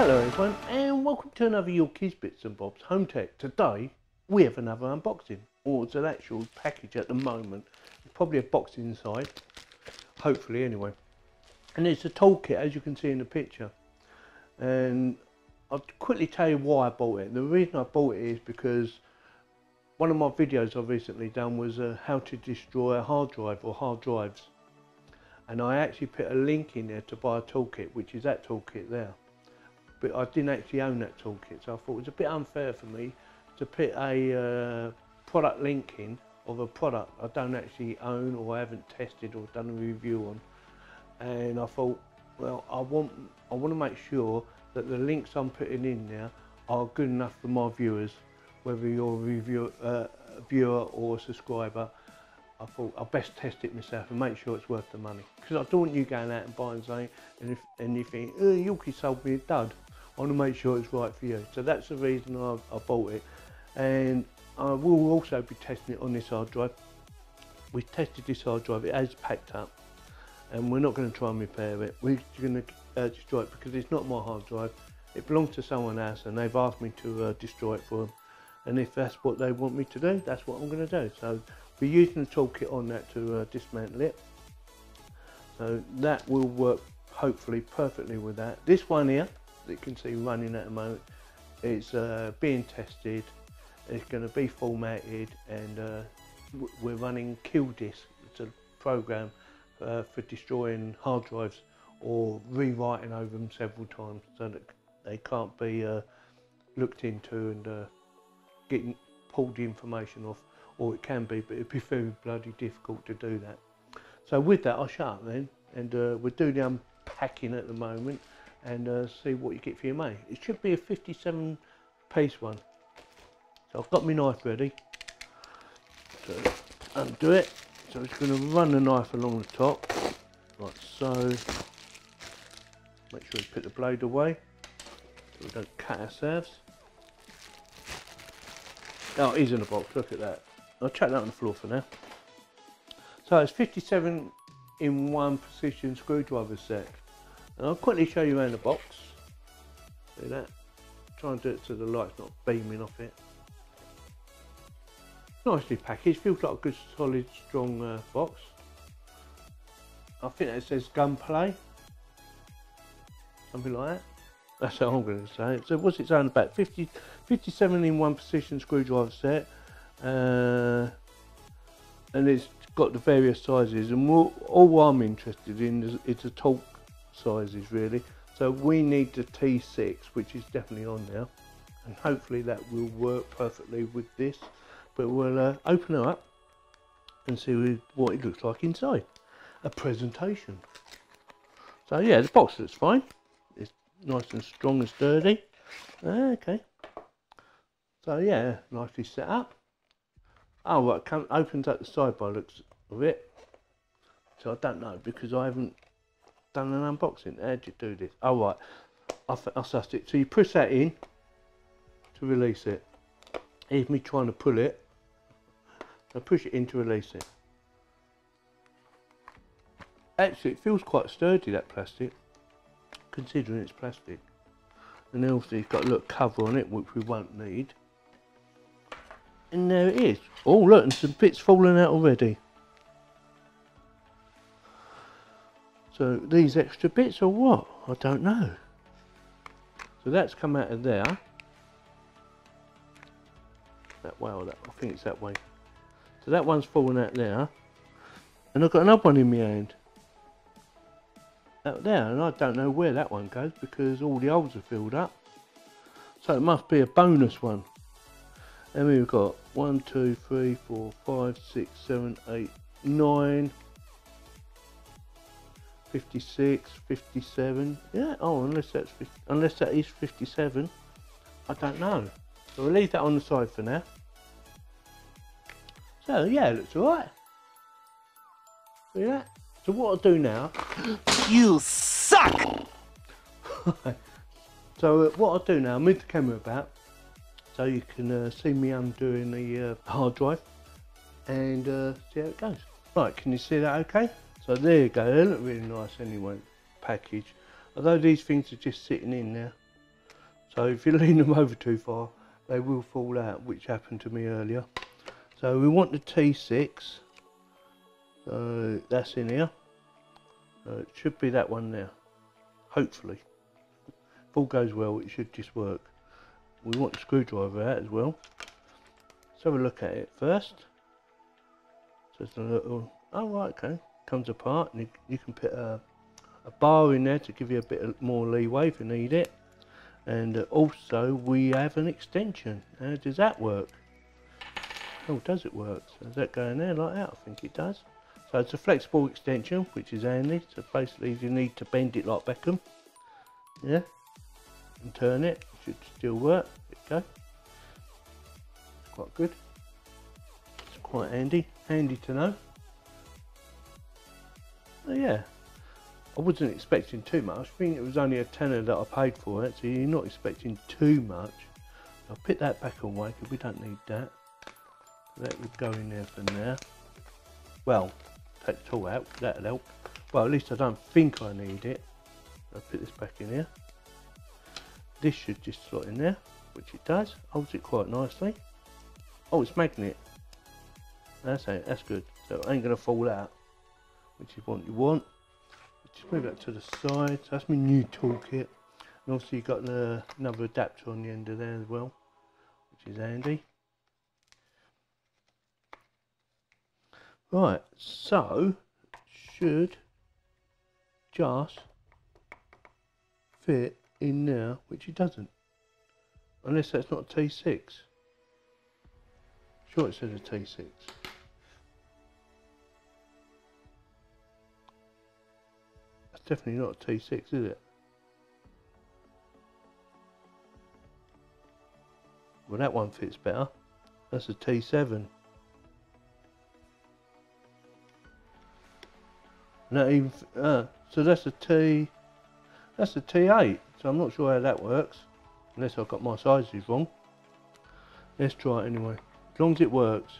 Hello everyone and welcome to another Yorkies Bits and Bobs Home Tech. Today we have another unboxing, or it's an actual package at the moment. There's probably a box inside, hopefully anyway. And it's a toolkit, as you can see in the picture. And I'll quickly tell you why I bought it. The reason I bought it is because one of my videos I've recently done was how to destroy a hard drive or hard drives. And I actually put a link in there to buy a toolkit, which is that toolkit there. But I didn't actually own that toolkit, so I thought it was a bit unfair for me to put a product link in of a product I don't actually own or I haven't tested or done a review on. And I thought, well, I want to make sure that the links I'm putting in there are good enough for my viewers, whether you're a viewer or a subscriber. I thought I'll best test it myself and make sure it's worth the money, because I don't want you going out and buying something and you think, oh, Yorkie sold me a dud. I want to make sure it's right for you. So that's the reason I bought it. And I will also be testing it on this hard drive. We've tested this hard drive, it has packed up, and we're not going to try and repair it. We're going to destroy it because it's not my hard drive. It belongs to someone else and they've asked me to destroy it for them. And if that's what they want me to do, that's what I'm going to do. So we're using the toolkit on that to dismantle it. So that will work hopefully perfectly with that. This one here, that you can see running at the moment, is being tested. It's going to be formatted, and we're running Kill Disk. It's a program for destroying hard drives or rewriting over them several times so that they can't be looked into and getting pulled the information off. Or it can be, but it'd be very bloody difficult to do that. So with that, I'll shut up then, and we're doing the unpacking at the moment, and see what you get for your money. It should be a 57 piece one. So I've got my knife ready. So undo it. So it's going to run the knife along the top, like so. Make sure you put the blade away so we don't cut ourselves. Oh, it is in the box, look at that. I'll chuck that on the floor for now. So it's 57 in one position screwdriver set. And I'll quickly show you around the box. See that? Try and do it so the light's not beaming off it. Nicely packaged, feels like a good solid strong box. I think that says Gunpla, something like that. That's what I'm going to say. So what's it saying about? 57 in one position screwdriver set. And it's got the various sizes, and all I'm interested in is the torque sizes really. So we need the T6, which is definitely on now, and hopefully that will work perfectly with this. But we'll open it up and see what it looks like inside. A presentation. So yeah, the box looks fine. It's nice and strong and sturdy. Okay. So yeah, nicely set up. Oh, right, opens up the side by looks of it. So I don't know, because I haven't done an unboxing. How do you do this? Oh, right, I sussed it. So you push that in to release it. Here's me trying to pull it. So push it in to release it. Actually, it feels quite sturdy, that plastic, considering it's plastic. And then obviously it's got a little cover on it, which we won't need. And there it is. Oh look, and some bits falling out already. So these extra bits or what? I don't know. So that's come out of there. That way or that, I think it's that way. So that one's fallen out there. And I've got another one in my hand. Out there, and I don't know where that one goes because all the holes are filled up. So it must be a bonus one. And we've got 1, 2, 3, 4, 5, 6, 7, 8, 9, 56, 57. Yeah, oh, unless that is 57. I don't know. So we'll leave that on the side for now. So yeah, it looks alright. See that? So what I'll do now. You suck! So what I'll do now, I'll move the camera about, so you can see me undoing the hard drive and see how it goes. Right, can you see that okay? So there you go, they look really nice anyway, package. Although these things are just sitting in there, So if you lean them over too far, they will fall out, which happened to me earlier. So we want the T6. So that's in here. So it should be that one there. Hopefully. If all goes well, it should just work. We want the screwdriver out as well. Let's have a look at it first. So it's a little, oh right, okay. Comes apart, and you can put a bar in there to give you a bit more leeway if you need it. And also we have an extension. How does that work? Oh, does it work? So does that go in there like that? I think it does. So it's a flexible extension, which is handy. So basically you need to bend it like Beckham. Yeah. And turn it. It should still work. There you go. It's quite good. It's quite handy. Handy to know. So yeah. I wasn't expecting too much. I think it was only a tenner that I paid for it, so you're not expecting too much. I'll put that back away because we don't need that. That would go in there for now. Well, take the tool out, that'll help. Well, at least I don't think I need it. I'll put this back in here. This should just slot in there, which it does. Holds it quite nicely. Oh, it's magnet. That's it, that's good. So it ain't gonna fall out, which is what you want. Just move that to the side. So that's my new toolkit. And obviously you've got another adapter on the end of there as well, which is handy. Right, so should just fit in there, which it doesn't. Unless that's not a T6. Sure it says a T6. Definitely not a T6, is it? Well, that one fits better. That's a T7. Not even. So that's a T. That's a T8. So I'm not sure how that works, unless I've got my sizes wrong. Let's try it anyway. As long as it works.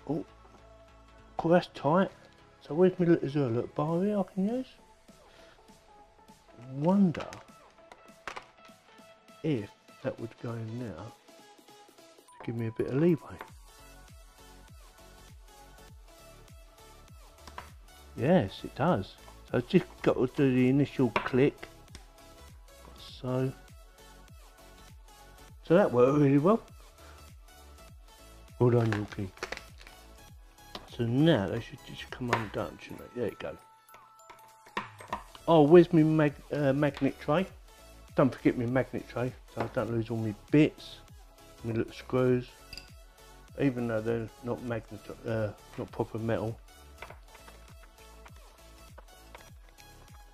Oh, cool, that's tight. So where's my little, is there a little bar here I can use? Wonder if that would go in there to give me a bit of leeway. Yes, it does. So I've just got to do the initial click. So that worked really well. Well done, Yorkie. So now they should just come undone, shouldn't they? There you go. Oh, where's my magnet tray? Don't forget my magnet tray, so I don't lose all my bits, my little screws, even though they're not not proper metal.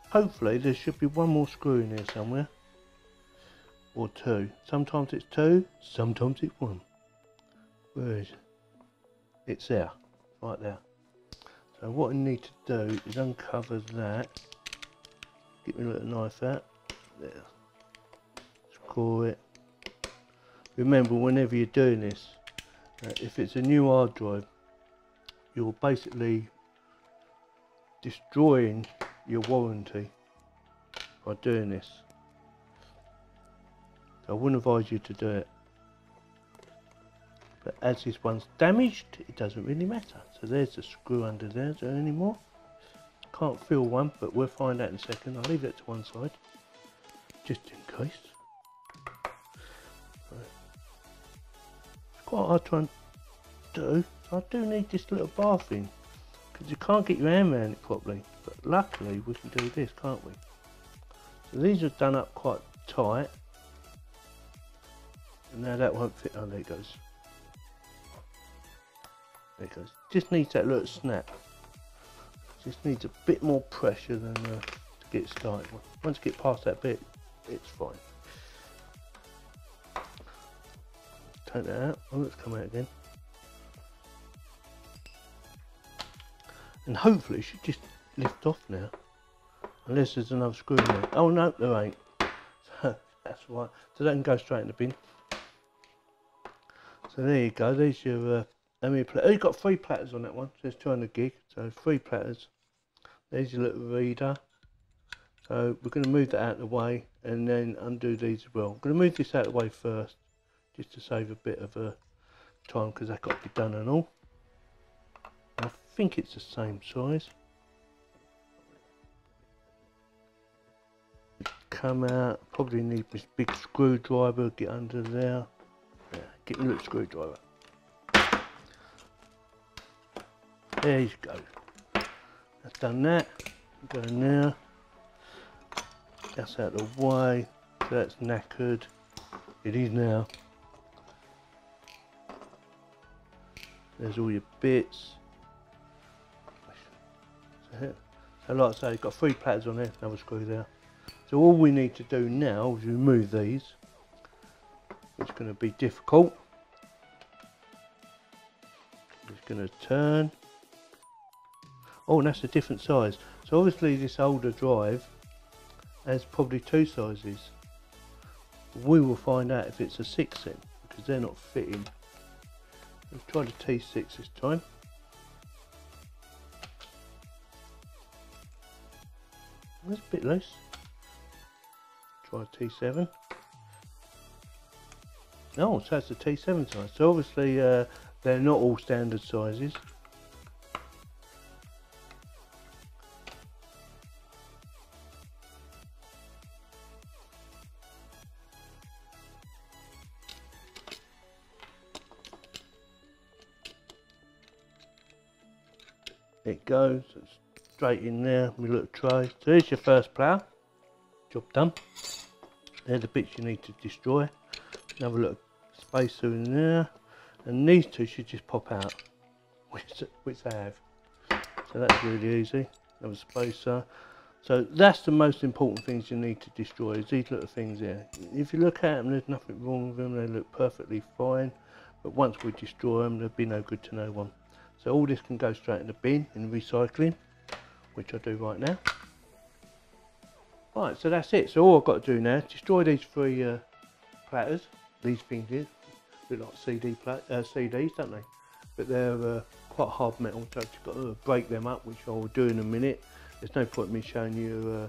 Hopefully there should be one more screw in here somewhere, or two. Sometimes it's two, sometimes it's one. Where is it? It's there. Right there. So what I need to do is uncover that. Get my little knife out. There. Screw it. Remember, whenever you're doing this, if it's a new hard drive, you're basically destroying your warranty by doing this. So I wouldn't advise you to do it. But as this one's damaged, it doesn't really matter. So there's the screw under there. Is there any more? Can't feel one, but we'll find out in a second. I'll leave that to one side, just in case. It's quite hard to undo. So I do need this little bar thing, because you can't get your hand around it properly. But luckily we can do this, can't we? So these are done up quite tight. And now that won't fit. Oh, there it goes. There it goes. Just needs that little snap. Just needs a bit more pressure than to get started. Once you get past that bit, it's fine. Take that out. Oh, let's come out again. And hopefully it should just lift off now. Unless there's another screw in there. Oh no, there ain't. So that's right. So that can go straight in the bin. So there you go. There's your how many platters? Oh, you've got 3 platters on that one. So it's 200 gig. So 3 platters. There's your little reader. So we're going to move that out of the way and then undo these as well. I'm going to move this out of the way first, just to save a bit of time, because that's got to be done and all. I think it's the same size. Come out, probably need this big screwdriver, get under there. Yeah, get me a little screwdriver. There you go. That's done that. Go now. That's out of the way. So that's knackered. It is now. There's all your bits. So like I say, you've got 3 platters on there, another screw there. So all we need to do now is remove these. It's going to be difficult. It's going to turn. Oh, and that's a different size. So obviously this older drive has probably 2 sizes. We will find out if it's a 6 then, because they're not fitting. Let's try the T6 this time. That's a bit loose. Try T7. Oh, so that's the T7 size. So obviously they're not all standard sizes. There it goes, it's straight in there, my little tray. So there's your first plough, job done. They're the bits you need to destroy. Another little spacer in there, and these 2 should just pop out, which they have. So that's really easy. Another spacer. So that's the most important things you need to destroy, is these little things here. If you look at them, there's nothing wrong with them, they look perfectly fine, but once we destroy them, they'll be no good to no one. So all this can go straight in the bin in recycling, which I do right now. Right, so that's it. So all I've got to do now is destroy these 3 platters. These things here look like CDs, don't they? But they're quite hard metal, so I've got to break them up, which I will do in a minute. There's no point in me showing you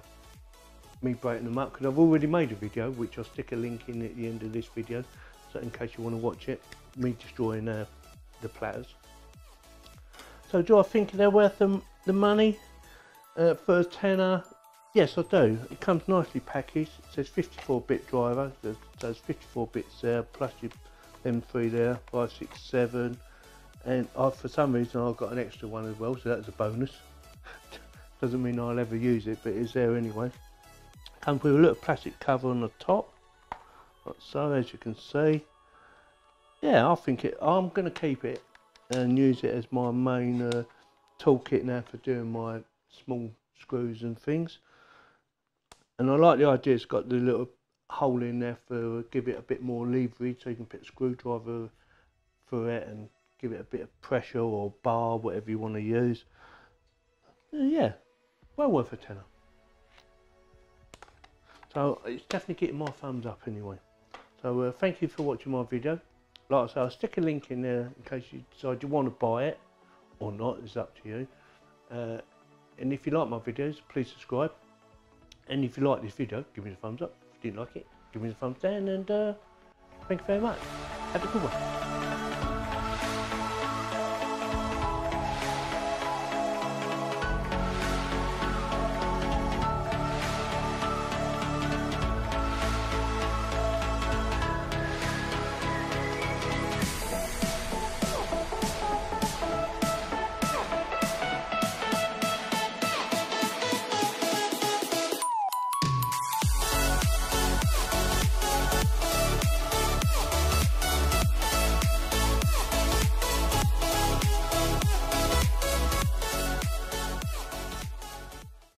me breaking them up, because I've already made a video, which I'll stick a link in at the end of this video, so in case you want to watch it, me destroying the platters. So do I think they're worth the money for a tenner? Yes, I do. It comes nicely packaged. It says 54-bit driver. There's 54 bits there, plus them 3 there, 5, 6, 7. And for some reason I've got an extra one as well, so that's a bonus. Doesn't mean I'll ever use it, but it's there anyway. Comes with a little plastic cover on the top, like so, as you can see. Yeah, I think I'm going to keep it and use it as my main toolkit now for doing my small screws and things. And I like the idea it's got the little hole in there for give it a bit more leverage, so you can put a screwdriver through it and give it a bit of pressure or bar, whatever you want to use. Yeah, well worth a tenner. So it's definitely getting my thumbs up anyway. So thank you for watching my video. Like I say, I'll stick a link in there in case you decide you want to buy it or not, it's up to you. And if you like my videos, please subscribe. And if you like this video, give me a thumbs up. If you didn't like it, give me a thumbs down, and thank you very much. Have a good one.